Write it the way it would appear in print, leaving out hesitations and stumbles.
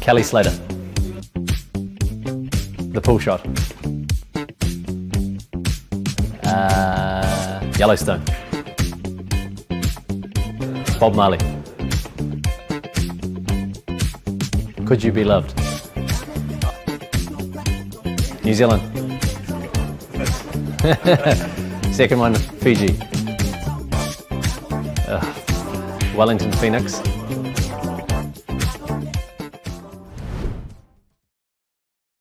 Kelly Slater. The Pool Shot. Yellowstone. Bob Marley. Could You Be Loved? New Zealand. Second one, Fiji. Wellington Phoenix.